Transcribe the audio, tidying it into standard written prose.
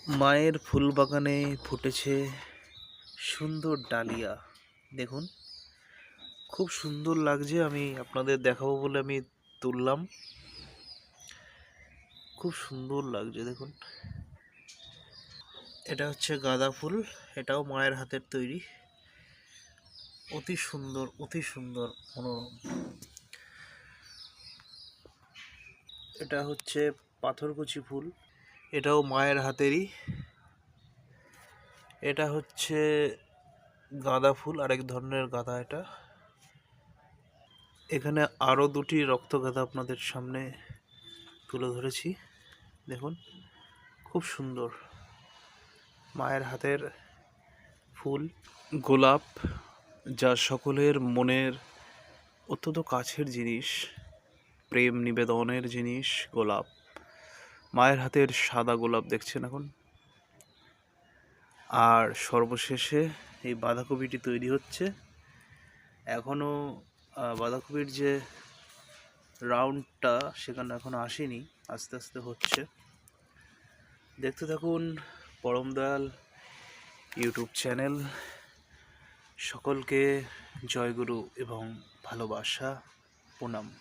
মায়ের ফুল বাগানে ফুটেছে সুন্দর ডালিয়া। দেখুন, খুব সুন্দর লাগছে। আমি আপনাদের দেখাবো বলে আমি তুললাম। খুব সুন্দর লাগছে দেখুন। এটা হচ্ছে গাঁদা ফুল, এটাও মায়ের হাতের তৈরি। অতি সুন্দর, অতি সুন্দর, মনোরম। এটা হচ্ছে পাথরকুচি ফুল, এটাও মায়ের হাতেরই। এটা হচ্ছে গাঁদা ফুল, আরেক ধরনের গাঁদা এটা। এখানে আরো দুটি রক্ত গাঁদা আপনাদের সামনে তুলে ধরেছি। দেখুন, খুব সুন্দর মায়ের হাতের ফুল। গোলাপ, যা সকলের মনের অত্যন্ত কাছের জিনিস, প্রেম নিবেদনের জিনিস। গোলাপ, মায়ের হাতের সাদা গোলাপ দেখছেন এখন। আর সর্বশেষে এই বাঁধাকপিটি তৈরি হচ্ছে। এখনও বাঁধাকপির যে রাউন্ডটা সেখানে এখনো আসেনি, আস্তে আস্তে হচ্ছে। দেখতে থাকুন পরম দয়াল ইউটিউব চ্যানেল। সকলকে জয়গুরু এবং ভালোবাসা, প্রণাম।